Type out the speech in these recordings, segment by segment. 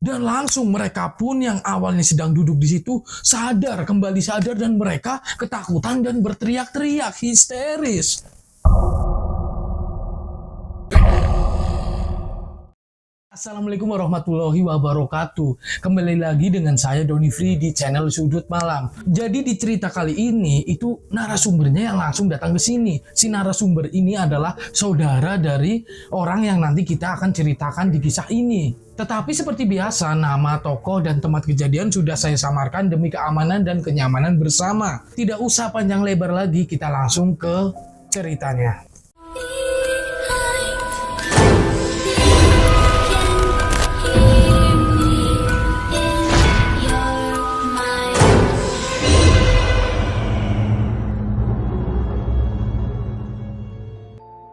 Dan langsung mereka pun yang awalnya sedang duduk di situ kembali sadar dan mereka ketakutan dan berteriak-teriak histeris. Assalamualaikum warahmatullahi wabarakatuh. Kembali lagi dengan saya Doni Free di channel Sudut Malam. Jadi di cerita kali ini itu narasumbernya yang langsung datang ke sini. Si narasumber ini adalah saudara dari orang yang nanti kita akan ceritakan di kisah ini. Tetapi seperti biasa, nama, tokoh, dan tempat kejadian sudah saya samarkan demi keamanan dan kenyamanan bersama. Tidak usah panjang lebar lagi, kita langsung ke ceritanya.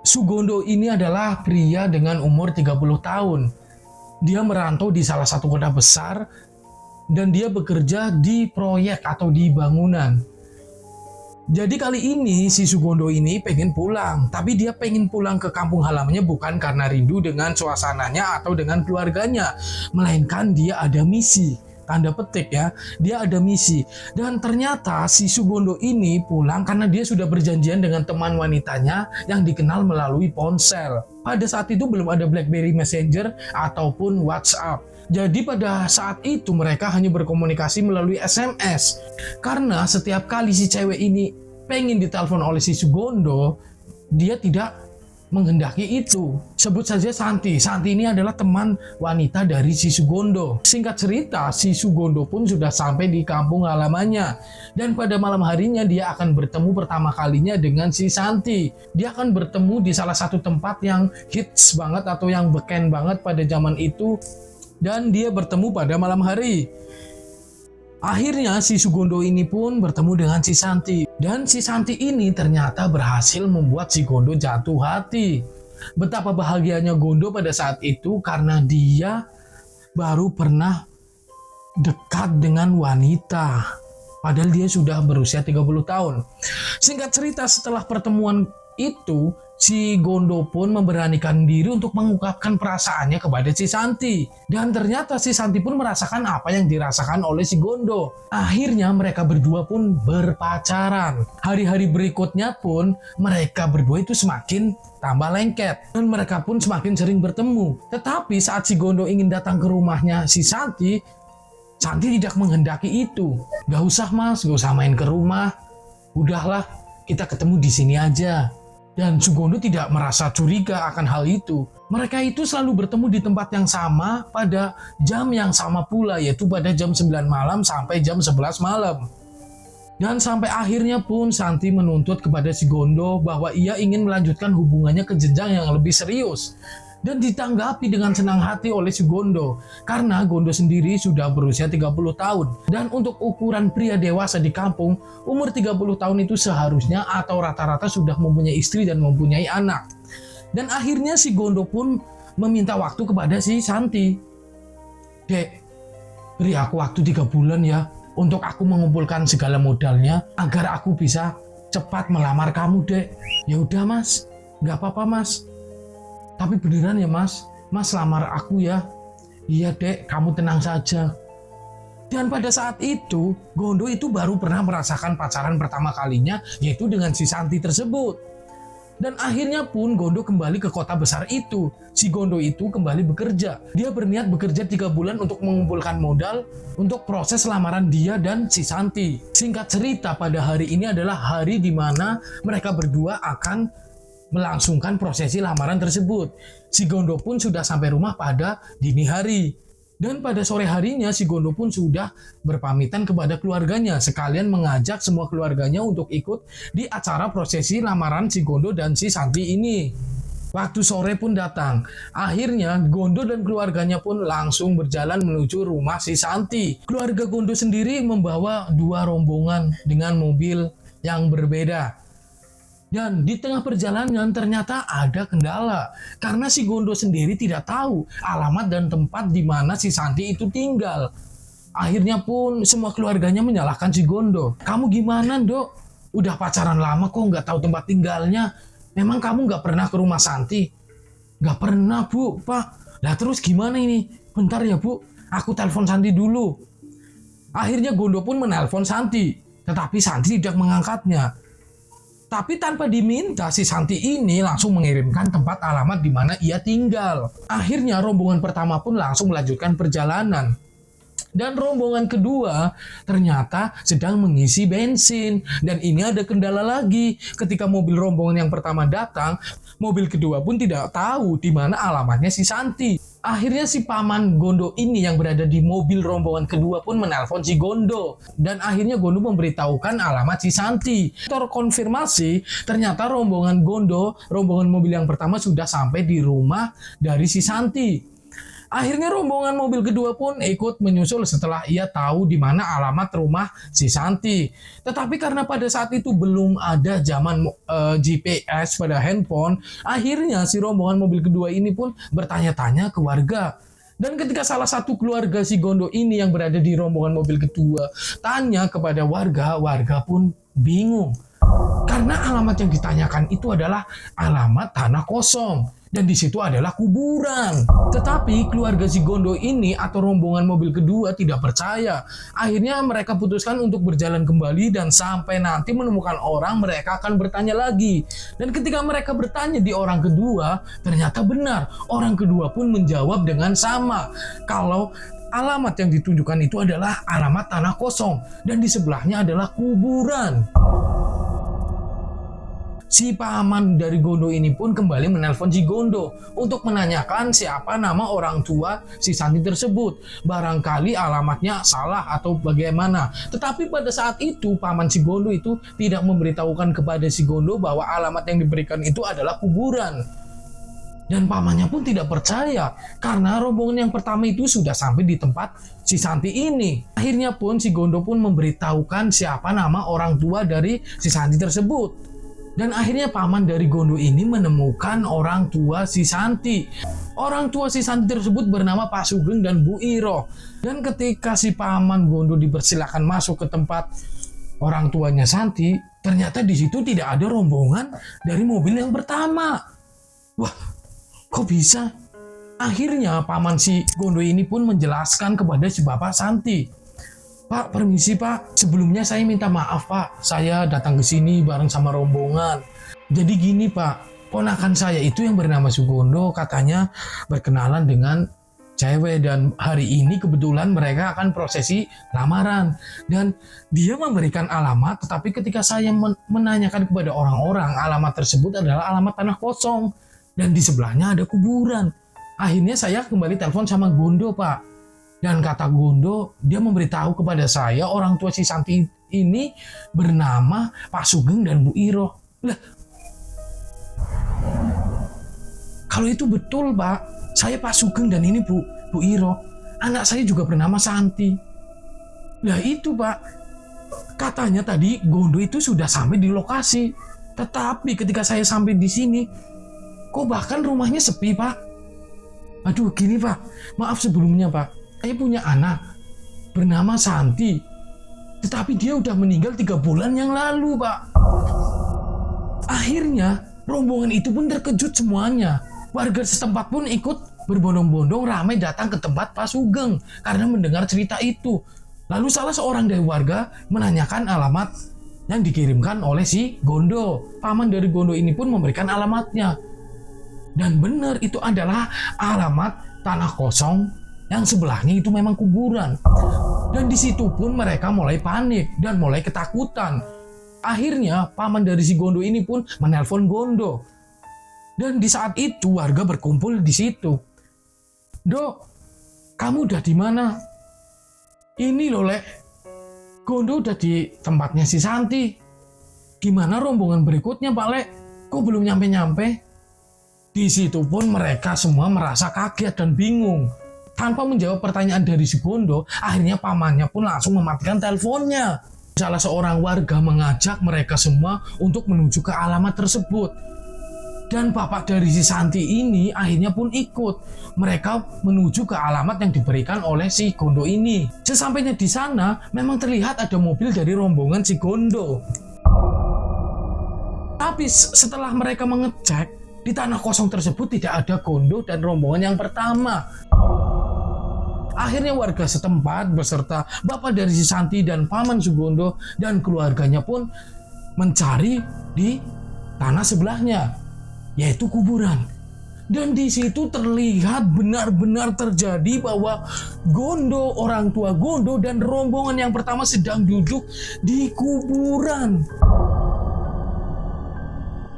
Sugondo ini adalah pria dengan umur 30 tahun. Dia merantau di salah satu kota besar dan dia bekerja di proyek atau di bangunan. Jadi kali ini si Sugondo ini pengen pulang, tapi dia pengen pulang ke kampung halamannya bukan karena rindu dengan suasananya atau dengan keluarganya, melainkan dia ada misi. Tanda petik ya, dia ada misi. Dan ternyata si Sugondo ini pulang karena dia sudah berjanjian dengan teman wanitanya yang dikenal melalui ponsel. Pada saat itu belum ada BlackBerry Messenger ataupun WhatsApp. Jadi pada saat itu mereka hanya berkomunikasi melalui SMS. Karena setiap kali si cewek ini pengen ditelepon oleh si Sugondo, dia tidak menghendaki itu. Sebut saja Santi. Santi ini adalah teman wanita dari si Sugondo. Singkat cerita, si Sugondo pun sudah sampai di kampung halamannya. Dan pada malam harinya dia akan bertemu pertama kalinya dengan si Santi. Dia akan bertemu di salah satu tempat yang hits banget atau yang beken banget pada zaman itu. Dan dia bertemu pada malam hari. Akhirnya si Sugondo ini pun bertemu dengan si Santi. Dan si Santi ini ternyata berhasil membuat si Gondo jatuh hati. Betapa bahagianya Gondo pada saat itu karena dia baru pernah dekat dengan wanita. Padahal dia sudah berusia 30 tahun. Singkat cerita, setelah pertemuan itu, si Gondo pun memberanikan diri untuk mengungkapkan perasaannya kepada si Santi. Dan ternyata si Santi pun merasakan apa yang dirasakan oleh si Gondo. Akhirnya mereka berdua pun berpacaran. Hari-hari berikutnya pun mereka berdua itu semakin tambah lengket. Dan mereka pun semakin sering bertemu. Tetapi saat si Gondo ingin datang ke rumahnya si Santi, Santi tidak menghendaki itu. Gak usah mas, gak usah main ke rumah. Udahlah, kita ketemu di sini aja. Dan Sugondo tidak merasa curiga akan hal itu. Mereka itu selalu bertemu di tempat yang sama pada jam yang sama pula, yaitu pada jam 9 malam sampai jam 11 malam. Dan sampai akhirnya pun Santi menuntut kepada si Gondo bahwa ia ingin melanjutkan hubungannya ke jenjang yang lebih serius. Dan ditanggapi dengan senang hati oleh si Gondo. Karena Gondo sendiri sudah berusia 30 tahun. Dan untuk ukuran pria dewasa di kampung, umur 30 tahun itu seharusnya atau rata-rata sudah mempunyai istri dan mempunyai anak. Dan akhirnya si Gondo pun meminta waktu kepada si Santi. Dek, beri aku waktu 3 bulan ya, untuk aku mengumpulkan segala modalnya agar aku bisa cepat melamar kamu, Dek. Ya udah mas, gak apa-apa mas. Tapi beneran ya mas lamar aku ya. Iya dek, kamu tenang saja. Dan pada saat itu, Gondo itu baru pernah merasakan pacaran pertama kalinya, yaitu dengan si Santi tersebut. Dan akhirnya pun Gondo kembali ke kota besar itu. Si Gondo itu kembali bekerja. Dia berniat bekerja 3 bulan untuk mengumpulkan modal untuk proses lamaran dia dan si Santi. Singkat cerita, pada hari ini adalah hari di mana mereka berdua akan melangsungkan prosesi lamaran tersebut. Si Gondo pun sudah sampai rumah pada dini hari. Dan pada sore harinya si Gondo pun sudah berpamitan kepada keluarganya, sekalian mengajak semua keluarganya untuk ikut di acara prosesi lamaran si Gondo dan si Santi ini. Waktu sore pun datang. Akhirnya Gondo dan keluarganya pun langsung berjalan menuju rumah si Santi. Keluarga Gondo sendiri membawa 2 rombongan dengan mobil yang berbeda. Dan di tengah perjalanan ternyata ada kendala. Karena si Gondo sendiri tidak tahu alamat dan tempat di mana si Santi itu tinggal. Akhirnya pun semua keluarganya menyalahkan si Gondo. Kamu gimana dok? Udah pacaran lama kok nggak tahu tempat tinggalnya? Memang kamu nggak pernah ke rumah Santi? Nggak pernah bu, pak. Lah terus gimana ini? bentar ya Bu, aku telepon Santi dulu. Akhirnya Gondo pun menelpon Santi, tetapi Santi tidak mengangkatnya. Tapi tanpa diminta, si Santi ini langsung mengirimkan tempat alamat di mana ia tinggal. Akhirnya rombongan pertama pun langsung melanjutkan perjalanan. Dan rombongan kedua ternyata sedang mengisi bensin. Dan ini ada kendala lagi. Ketika mobil rombongan yang pertama datang, mobil kedua pun tidak tahu di mana alamatnya si Santi. Akhirnya si paman Gondo ini yang berada di mobil rombongan kedua pun menelpon si Gondo. Dan akhirnya Gondo memberitahukan alamat si Santi. Terkonfirmasi, ternyata rombongan Gondo, rombongan mobil yang pertama sudah sampai di rumah dari si Santi. Akhirnya rombongan mobil kedua pun ikut menyusul setelah ia tahu di mana alamat rumah si Santi. Tetapi karena pada saat itu belum ada zaman GPS pada handphone, akhirnya si rombongan mobil kedua ini pun bertanya-tanya ke warga. Dan ketika salah satu keluarga si Gondo ini yang berada di rombongan mobil kedua tanya kepada warga, warga pun bingung. Karena alamat yang ditanyakan itu adalah alamat tanah kosong. Dan di situ adalah kuburan. Tetapi keluarga si Gondo ini atau rombongan mobil kedua tidak percaya. Akhirnya mereka putuskan untuk berjalan kembali dan sampai nanti menemukan orang mereka akan bertanya lagi. Dan ketika mereka bertanya di orang kedua, ternyata benar. Orang kedua pun menjawab dengan sama. Kalau alamat yang ditunjukkan itu adalah alamat tanah kosong. Dan di sebelahnya adalah kuburan. Si paman dari Gondo ini pun kembali menelpon si Gondo untuk menanyakan siapa nama orang tua si Santi tersebut. Barangkali alamatnya salah atau bagaimana. Tetapi pada saat itu paman si Gondo itu tidak memberitahukan kepada si Gondo bahwa alamat yang diberikan itu adalah kuburan. Dan pamannya pun tidak percaya karena rombongan yang pertama itu sudah sampai di tempat si Santi ini. Akhirnya pun si Gondo pun memberitahukan siapa nama orang tua dari si Santi tersebut. Dan akhirnya paman dari Gondo ini menemukan orang tua si Santi. Orang tua si Santi tersebut bernama Pak Sugeng dan Bu Iro. Dan ketika si paman Gondo dipersilakan masuk ke tempat orang tuanya Santi, ternyata di situ tidak ada rombongan dari mobil yang pertama. Wah, kok bisa? Akhirnya paman si Gondo ini pun menjelaskan kepada si Bapak Santi. Pak, permisi Pak. Sebelumnya saya minta maaf Pak. Saya datang ke sini bareng sama rombongan. Jadi gini Pak, ponakan saya itu yang bernama Sugondo katanya berkenalan dengan cewek dan hari ini kebetulan mereka akan prosesi lamaran. Dan dia memberikan alamat, tetapi ketika saya menanyakan kepada orang-orang, alamat tersebut adalah alamat tanah kosong. Dan di sebelahnya ada kuburan. Akhirnya saya kembali telepon sama Gondo Pak. Dan kata Gondo, dia memberitahu kepada saya orang tua si Santi ini bernama Pak Sugeng dan Bu Iro. Lah, kalau itu betul Pak, saya Pak Sugeng dan ini Bu Iro. Anak saya juga bernama Santi. Lah itu Pak, katanya tadi Gondo itu sudah sampai di lokasi. Tetapi ketika saya sampai di sini, kok bahkan rumahnya sepi Pak. Aduh gini Pak, maaf sebelumnya Pak. Saya punya anak bernama Santi, tetapi dia udah meninggal 3 bulan yang lalu, Pak. Akhirnya rombongan itu pun terkejut semuanya. Warga setempat pun ikut berbondong-bondong ramai datang ke tempat Pak Sugeng karena mendengar cerita itu. Lalu salah seorang dari warga menanyakan alamat yang dikirimkan oleh si Gondo. Paman dari Gondo ini pun memberikan alamatnya. Dan benar itu adalah alamat tanah kosong yang sebelahnya itu memang kuburan. Dan di situ pun mereka mulai panik dan mulai ketakutan. Akhirnya paman dari si Gondo ini pun menelpon Gondo. Dan di saat itu warga berkumpul di situ. Dok, kamu udah di mana? Ini loh Lek, Gondo udah di tempatnya si Santi. Gimana rombongan berikutnya Pak Lek? Kok belum nyampe-nyampe? Di situ pun mereka semua merasa kaget dan bingung. Tanpa menjawab pertanyaan dari si Gondo, akhirnya pamannya pun langsung mematikan teleponnya. Salah seorang warga mengajak mereka semua untuk menuju ke alamat tersebut. Dan bapak dari si Santi ini akhirnya pun ikut. Mereka menuju ke alamat yang diberikan oleh si Gondo ini. Sesampainya di sana, memang terlihat ada mobil dari rombongan si Gondo. Tapi setelah mereka mengecek, di tanah kosong tersebut tidak ada Gondo dan rombongan yang pertama. Akhirnya warga setempat beserta bapak dari si Santi dan paman Sugondo dan keluarganya pun mencari di tanah sebelahnya, yaitu kuburan. Dan di situ terlihat benar-benar terjadi bahwa Gondo, orang tua Gondo dan rombongan yang pertama sedang duduk di kuburan.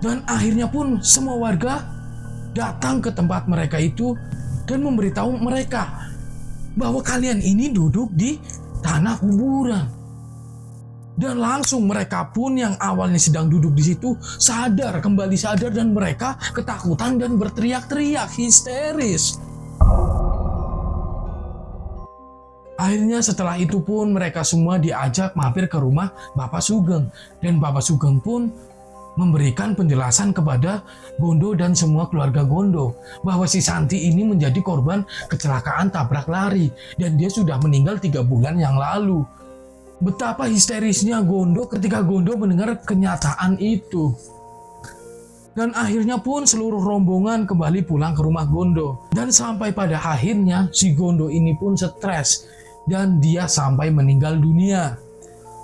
Dan akhirnya pun semua warga datang ke tempat mereka itu dan memberitahu mereka bahwa kalian ini duduk di tanah kuburan. Dan langsung mereka pun yang awalnya sedang duduk di situ kembali sadar dan mereka ketakutan dan berteriak-teriak histeris. Akhirnya setelah itu pun mereka semua diajak mampir ke rumah Bapak Sugeng. Dan Bapak Sugeng pun memberikan penjelasan kepada Gondo dan semua keluarga Gondo bahwa si Santi ini menjadi korban kecelakaan tabrak lari dan dia sudah meninggal 3 bulan yang lalu. Betapa histerisnya Gondo ketika Gondo mendengar kenyataan itu. Dan akhirnya pun seluruh rombongan kembali pulang ke rumah Gondo. Dan sampai pada akhirnya si Gondo ini pun stres dan dia sampai meninggal dunia.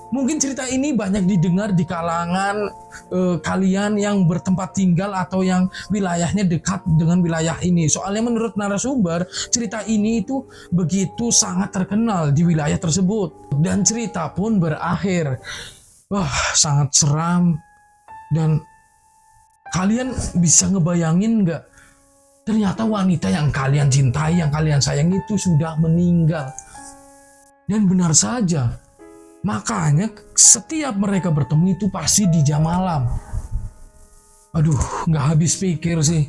Mungkin cerita ini banyak didengar di kalangan kalian yang bertempat tinggal atau yang wilayahnya dekat dengan wilayah ini. Soalnya menurut narasumber, cerita ini itu begitu sangat terkenal di wilayah tersebut. Dan cerita pun berakhir. Wah, sangat seram. Dan kalian bisa ngebayangin nggak? Ternyata wanita yang kalian cintai, yang kalian sayang itu sudah meninggal. Dan benar saja. Makanya setiap mereka bertemu itu pasti di jam malam. Aduh, nggak habis pikir sih.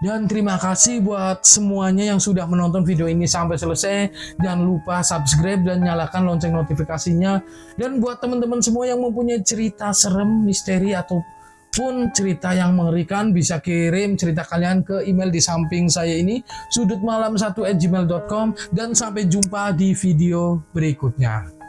Dan terima kasih buat semuanya yang sudah menonton video ini sampai selesai. Jangan lupa subscribe dan nyalakan lonceng notifikasinya. Dan buat teman-teman semua yang mempunyai cerita serem, misteri, ataupun cerita yang mengerikan, bisa kirim cerita kalian ke email di samping saya ini, sudutmalam1@gmail.com. Dan sampai jumpa di video berikutnya.